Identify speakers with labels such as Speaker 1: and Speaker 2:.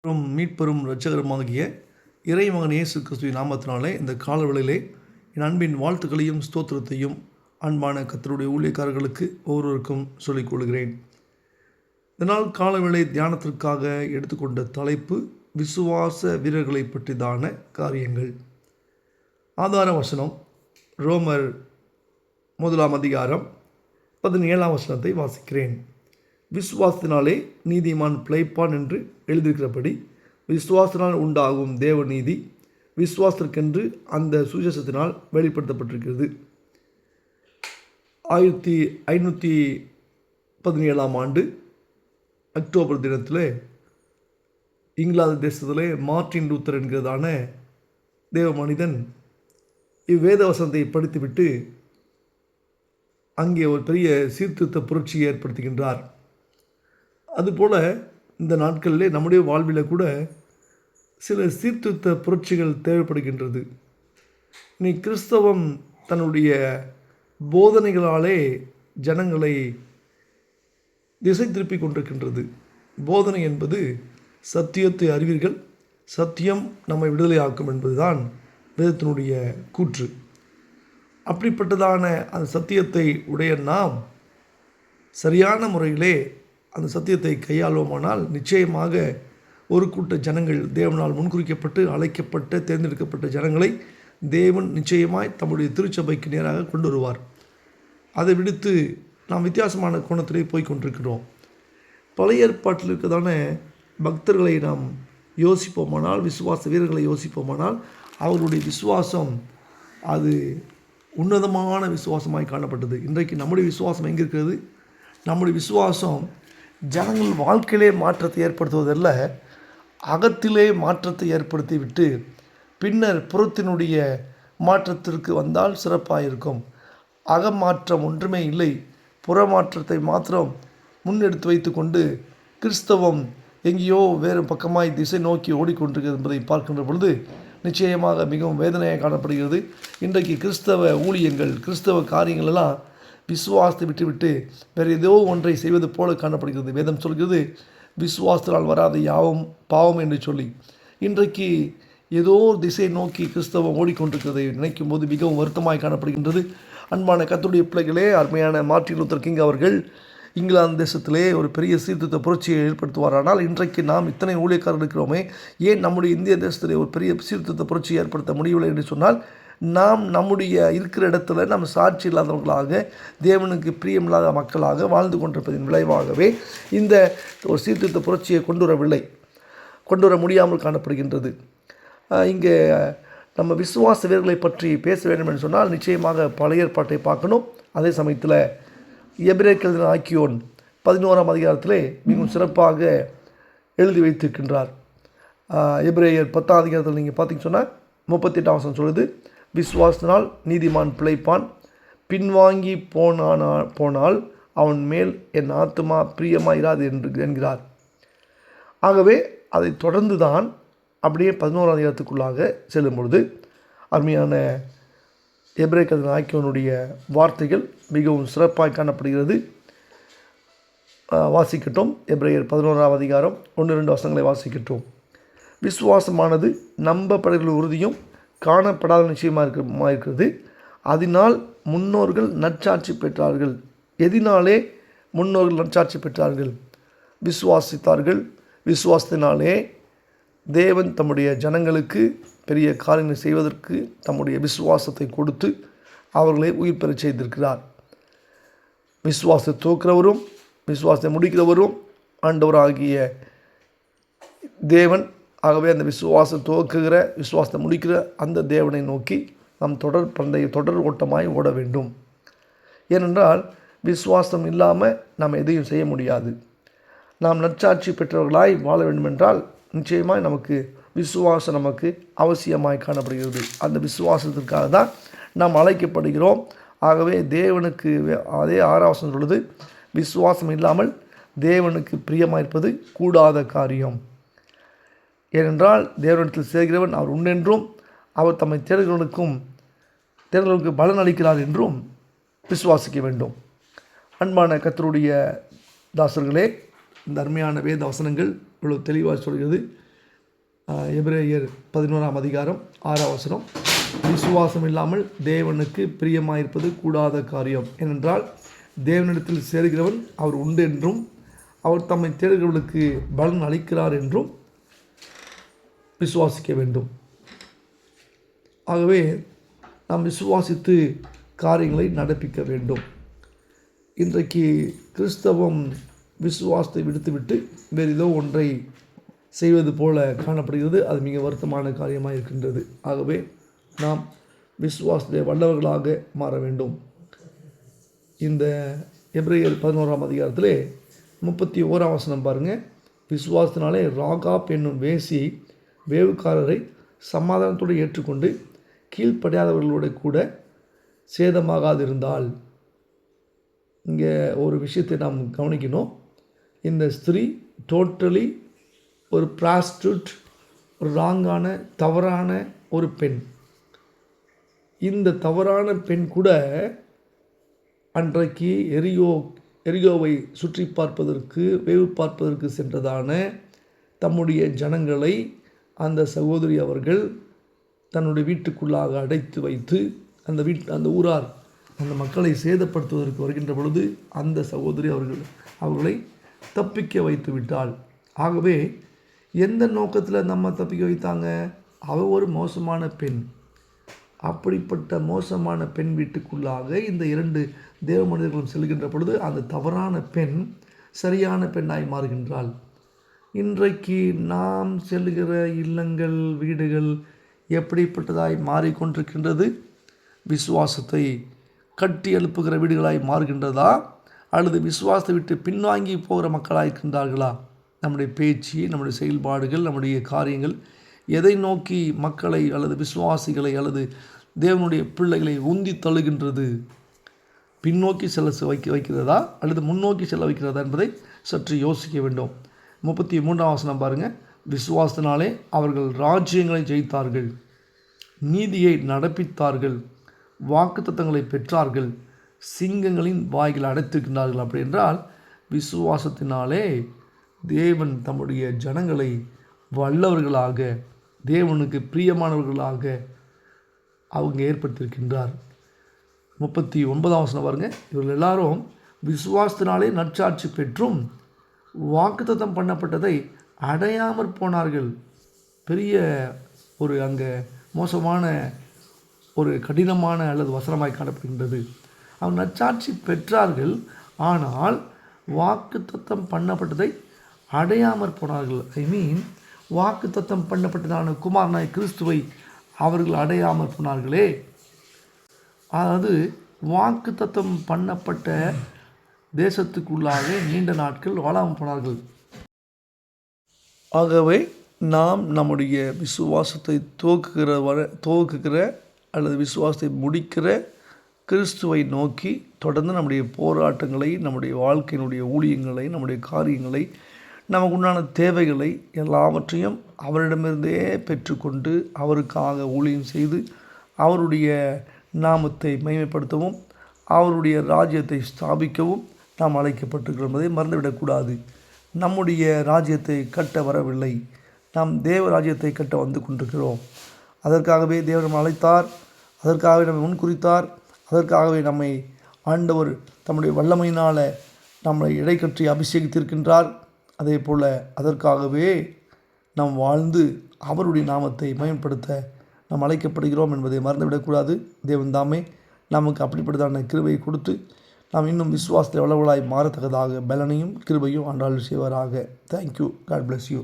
Speaker 1: மீட்பெரும் இரட்சகருமாகிய இறைமகன் இயேசு கிறிஸ்துவின் நாமத்தினாலே இந்த காலவேளையிலே என் அன்பின் வாழ்த்துக்களையும் ஸ்தோத்திரத்தையும் அன்பான கர்த்தருடைய ஊழியக்காரர்களுக்கு ஒவ்வொருவருக்கும் சொல்லிக் கொள்கிறேன். இதனால் காலவேளை தியானத்திற்காக எடுத்துக்கொண்ட தலைப்பு விசுவாச வீரர்களை பற்றிதான காரியங்கள். ஆதார வசனம் ரோமர் 1:17 வாசிக்கிறேன். விசுவாசத்தினாலே நீதிமான் பிழைப்பான் என்று எழுதியிருக்கிறபடி விசுவாசத்தினால் உண்டாகும் தேவ நீதி விசுவாசத்திற்கென்று அந்த சுவிசேஷத்தினால் வெளிப்படுத்தப்பட்டிருக்கிறது. 1517 அக்டோபர் தினத்தில் இங்கிலாந்து தேசத்திலே மார்ட்டின் லூத்தர் என்கிறதான தேவ மனிதன் இவ்வேத வசனத்தை படித்துவிட்டு அங்கே ஒரு பெரிய சீர்திருத்த புரட்சியை ஏற்படுத்துகின்றார். அதுபோல் இந்த நாட்களிலே நம்முடைய வாழ்வில் கூட சில சீர்திருத்த புரட்சிகள் தேவைப்படுகின்றது. நீ கிறிஸ்தவம் தன்னுடைய போதனைகளாலே ஜனங்களை திசை திருப்பி கொண்டிருக்கின்றது. போதனை என்பது சத்தியத்தை அறிவீர்கள், சத்தியம் நம்மை விடுதலையாக்கும் என்பதுதான் வேதத்தினுடைய கூற்று. அப்படிப்பட்டதான அந்த சத்தியத்தை உடைய நாம் சரியான முறையிலே அந்த சத்தியத்தை கையாளுவோமானால் நிச்சயமாக ஒரு கூட்ட ஜனங்கள் தேவனால் முன்குறிக்கப்பட்டு அழைக்கப்பட்ட தேர்ந்தெடுக்கப்பட்ட ஜனங்களை தேவன் நிச்சயமாய் தம்முடைய திருச்சபைக்கு நேராக கொண்டு வருவார். அதை விடுத்து நாம் வித்தியாசமான கோணத்திலே போய் கொண்டிருக்கிறோம். பழைய ஏற்பாட்டில் இருக்கிறதான பக்தர்களை நாம் யோசிப்போமானால், விசுவாச வீரர்களை யோசிப்போமானால் அவர்களுடைய விசுவாசம் அது உன்னதமான விசுவாசமாய் காணப்பட்டது. இன்றைக்கு நம்முடைய விசுவாசம் எங்கே இருக்கிறது? நம்முடைய விசுவாசம் ஜனங்கள் வாழ்க்கையிலே மாற்றத்தை ஏற்படுத்துவதல்ல, அகத்திலே மாற்றத்தை ஏற்படுத்தி விட்டு பின்னர் புறத்தினுடைய மாற்றத்திற்கு வந்தால் சிறப்பாக இருக்கும். அகமாற்றம் ஒன்றுமே இல்லை, புறமாற்றத்தை மாத்திரம் முன்னெடுத்து வைத்து கொண்டு கிறிஸ்தவம் எங்கேயோ வேறு பக்கமாய் திசை நோக்கி ஓடிக்கொண்டிருக்கிறது என்பதை பார்க்கின்ற பொழுது நிச்சயமாக மிகவும் வேதனையாக காணப்படுகிறது. இன்றைக்கு கிறிஸ்தவ ஊழியங்கள், கிறிஸ்தவ காரியங்கள் எல்லாம் விசுவாசத்தை விட்டுவிட்டு வேறு ஏதோ ஒன்றை செய்வது போல காணப்படுகிறது. வேதம் சொல்கிறது விசுவாசத்தினால் வராத யாவும் பாவம் என்று சொல்லி. இன்றைக்கு ஏதோ திசை நோக்கி கிறிஸ்தவம் ஓடிக்கொண்டிருக்கிறதை நினைக்கும் போது மிகவும் வருத்தமாய் காணப்படுகின்றது. அன்பான கர்த்தருடைய பிள்ளைகளே, அருமையான மார்ட்டின் லூத்தர் கிங் அவர்கள் இங்கிலாந்து தேசத்திலே ஒரு பெரிய சீர்திருத்த புரட்சியை ஏற்படுத்துவாரானால் இன்றைக்கு நாம் இத்தனை ஊழியக்காரர் இருக்கிறோமே, ஏன் நம்முடைய இந்திய தேசத்திலே ஒரு பெரிய சீர்திருத்த புரட்சியை ஏற்படுத்த முடியவில்லை என்று சொன்னால், நாம் நம்முடைய இருக்கிற இடத்துல நம்ம சாட்சி இல்லாதவர்களாக, தேவனுக்கு பிரியமில்லாத மக்களாக வாழ்ந்து கொண்டிருப்பதின் விளைவாகவே இந்த ஒரு சீர்திருத்த புரட்சியை கொண்டு வர முடியாமல் காணப்படுகின்றது. இங்கே நம்ம விசுவாச வீரர்களை பற்றி பேச வேண்டும் என்று சொன்னால் நிச்சயமாக பழைய ஏற்பாட்டை பார்க்கணும். அதே சமயத்தில் எபிரேயர் ஆக்கியோன் 11 மிகவும் சிறப்பாக எழுதி வைத்திருக்கின்றார். எபிரேயர் 10 நீங்கள் பார்த்தீங்கன்னு சொன்னால் 38 சொல்லுது, விசுவாசத்தினால் நீதிமான் பிழைப்பான், பின்வாங்கி போனால் அவன் மேல் என் ஆத்துமா பிரியமாயிராது என்கிறார். ஆகவே அதை தொடர்ந்து தான் அப்படியே 11 செல்லும் பொழுது அருமையான எபிரேயர் ஆக்கியோனுடைய வார்த்தைகள் மிகவும் சிறப்பாக காணப்படுகிறது. வாசிக்கட்டும். எபிரேயர் 11 1-2 வசனங்களை வாசிக்கட்டும். விசுவாசமானது நம்பப்படுகிற உறுதியும் காணப்படாத நிச்சயமாக இருக்கிறது. அதனால் முன்னோர்கள் நற்சாட்சி பெற்றார்கள். எதினாலே முன்னோர்கள் நற்சாட்சி பெற்றார்கள்? விசுவாசித்தார்கள். விசுவாசத்தினாலே தேவன் தம்முடைய ஜனங்களுக்கு பெரிய காரியங்களை செய்வதற்கு தம்முடைய விசுவாசத்தை கொடுத்து அவர்களை உயிர் பெறச் செய்திருக்கிறார். விசுவாசத்தை துவக்கிறவரும் விசுவாசத்தை முடிக்கிறவரும் ஆண்டவராகிய தேவன். ஆகவே அந்த விசுவாசத்தை துவக்குகிற, விசுவாசத்தை முடிக்கிற அந்த தேவனை நோக்கி நாம் தொடர் ஓட்டமாய் ஓட வேண்டும். ஏனென்றால் விசுவாசம் இல்லாமல் நாம் எதையும் செய்ய முடியாது. நாம் நற்சாட்சி பெற்றவர்களாய் வாழ வேண்டுமென்றால் நிச்சயமாய் நமக்கு விசுவாசம் நமக்கு அவசியமாய் காணப்படுகிறது. அந்த விசுவாசத்திற்காக தான் நாம் அழைக்கப்படுகிறோம். ஆகவே தேவனுக்கு அதே 6 சொல்லுது, விசுவாசம் இல்லாமல் தேவனுக்கு பிரியமாக இருப்பது கூடாத காரியம். ஏனென்றால் தேவனிடத்தில் சேர்கிறவன் அவர் உண்டென்றும் அவர் தம்மை தேர்தலுக்கு பலன் அளிக்கிறார் என்றும் விசுவாசிக்க வேண்டும். அன்பான கர்த்தருடைய தாசர்களே, இந்த அருமையான வேத வசனங்கள் இவ்வளவு தெளிவாக சொல்கிறது. எபிரேயர் 11ஆம் அதிகாரம் 6ஆம் வசனம், விசுவாசம் இல்லாமல் தேவனுக்கு பிரியமாயிருப்பது கூடாத காரியம். ஏனென்றால் தேவனிடத்தில் சேர்கிறவன் அவர் உண்டு என்றும் அவர் தம்மை தேடுகிறவர்களுக்கு பலன் அளிக்கிறார் என்றும் விசுவாசிக்க வேண்டும். ஆகவே நாம் விசுவாசித்து காரியங்களை நடப்பிக்க வேண்டும். இன்றைக்கு கிறிஸ்தவம் விசுவாசத்தை விடுத்துவிட்டு வேறு ஏதோ ஒன்றை செய்வது போல காணப்படுகிறது. அது மிக வருத்தமான காரியமாக இருக்கின்றது. ஆகவே நாம் விசுவாசத்தை வல்லவர்களாக மாற வேண்டும். இந்த எபிரேயர் 11ஆம் அதிகாரத்திலே 31ஆம் வசனம் பாருங்கள். விசுவாசத்தினாலே ராகாப் என்னும் வேசி வேவுக்காரரை சமாதானத்தோடு ஏற்றுக்கொண்டு கீழ்ப்படியாதவர்களோடு கூட சேதமாகாதிருந்தால். இங்கே ஒரு விஷயத்தை நாம் கவனிக்கணும். இந்த ஸ்திரீ டோட்டலி ஒரு ப்ராஸ்டியூட், ஒரு ராங்கான தவறான ஒரு பெண். இந்த தவறான பெண் கூட அன்றைக்கு எரியோவை சுற்றி பார்ப்பதற்கு வேவு பார்ப்பதற்கு சென்றதான தம்முடைய ஜனங்களை அந்த சகோதரி அவர்கள் தன்னுடைய வீட்டுக்குள்ளாக அடைத்து வைத்து அந்த ஊரார் அந்த மக்களை சேதப்படுத்துவதற்கு வருகின்ற பொழுது அந்த சகோதரி அவர்களை தப்பிக்க வைத்து விட்டாள். ஆகவே எந்த நோக்கத்தில் நம்ம தப்பிக்க வைத்தாங்க? அவள் ஒரு மோசமான பெண். அப்படிப்பட்ட மோசமான பெண் வீட்டுக்குள்ளாக இந்த 2 தேவ மனிதர்களும் செல்கின்ற பொழுது அந்த தவறான பெண் சரியான பெண்ணாய் மாறுகின்றாள். இன்றைக்கு நாம் செல்கிற இல்லங்கள், வீடுகள் எப்படிப்பட்டதாய் மாறிக்கொண்டிருக்கின்றது? விசுவாசத்தை கட்டி எழுப்புகிற வீடுகளாய் மாறுகின்றதா, அல்லது விசுவாசத்தை விட்டு பின்வாங்கி போகிற மக்களாக இருக்கின்றார்களா? நம்முடைய பேச்சு, நம்முடைய செயல்பாடுகள், நம்முடைய காரியங்கள் எதை நோக்கி மக்களை அல்லது விசுவாசிகளை அல்லது தேவனுடைய பிள்ளைகளை உந்தி தள்ளுகின்றது? பின்னோக்கி செல்ல வைக்கிறதா அல்லது முன்னோக்கி செல்ல வைக்கிறதா என்பதை சற்று யோசிக்க வேண்டும். 33ஆம் வசனம் பாருங்கள். விசுவாசத்தினாலே அவர்கள் ராஜ்யங்களை ஜெயித்தார்கள், நீதியை நடப்பித்தார்கள், வாக்குத்தத்தங்களை பெற்றார்கள், சிங்கங்களின் வாய்களை அடைத்திருக்கின்றார்கள். அப்படி என்றால் விசுவாசத்தினாலே தேவன் தம்முடைய ஜனங்களை வல்லவர்களாக, தேவனுக்கு பிரியமானவர்களாக அவங்க ஏற்படுத்தியிருக்கின்றார். 39ஆம் வசனம் பாருங்கள். இவர்கள் எல்லாரும் விசுவாசத்தினாலே நற்சாட்சி பெற்றும் வாக்குத்தத்தம் பண்ணப்பட்டதை அடையாமற் போனார்கள். பெரிய ஒரு அங்கே மோசமான ஒரு கடினமான அல்லது வசனமாய் காணப்படுகின்றது. அவங்க நற்சாட்சி பெற்றார்கள், ஆனால் வாக்குத்தத்தம் பண்ணப்பட்டதை அடையாமற் போனார்கள். வாக்குத்தத்தம் பண்ணப்பட்டதான குமாரனாய் கிறிஸ்துவை அவர்கள் அடையாமற் போனார்களே. அதாவது வாக்குத்தத்தம் பண்ணப்பட்ட தேசத்துக்குள்ளாக நீண்ட நாட்கள் வாழாமல் போனார்கள். ஆகவே நாம் நம்முடைய விசுவாசத்தை துவக்குகிற அல்லது விசுவாசத்தை முடிக்கிற கிறிஸ்துவை நோக்கி தொடர்ந்து நம்முடைய போராட்டங்களை, நம்முடைய வாழ்க்கையினுடைய ஊழியங்களை, நம்முடைய காரியங்களை, நமக்கு உண்டான தேவைகளை எல்லாவற்றையும் அவரிடமிருந்தே பெற்றுக்கொண்டு அவருக்காக ஊழியம் செய்து அவருடைய நாமத்தை மகிமைப்படுத்தவும் அவருடைய ராஜ்யத்தை ஸ்தாபிக்கவும் நாம் அழைக்கப்பட்டிருக்கிறோம் என்பதை மறந்துவிடக்கூடாது. நம்முடைய ராஜ்யத்தை கட்ட வரவில்லை, நாம் தேவ ராஜ்யத்தை கட்ட வந்து கொண்டிருக்கிறோம். அதற்காகவே தேவன் நம்மை அழைத்தார், அதற்காகவே நம்மை முன்குறித்தார், அதற்காகவே நம்மை ஆண்டவர் தம்முடைய வல்லமையினால் நம்மை இடைக்கற்றி அபிஷேகித்திருக்கின்றார். அதே போல் அதற்காகவே நாம் வாழ்ந்து அவருடைய நாமத்தை மகிமைப்படுத்த நாம் அழைக்கப்படுகிறோம் என்பதை மறந்துவிடக்கூடாது. தேவன் தாமே நமக்கு அப்படிப்பட்டதான கிருபையை கொடுத்து நாம் இன்னும் விசுவாசத்தை வளவலாய் மாறத்தக்கதாக பலனையும் கிருபையும் ஆண்டாள் செய்வாராக. தேங்க்யூ. God bless you.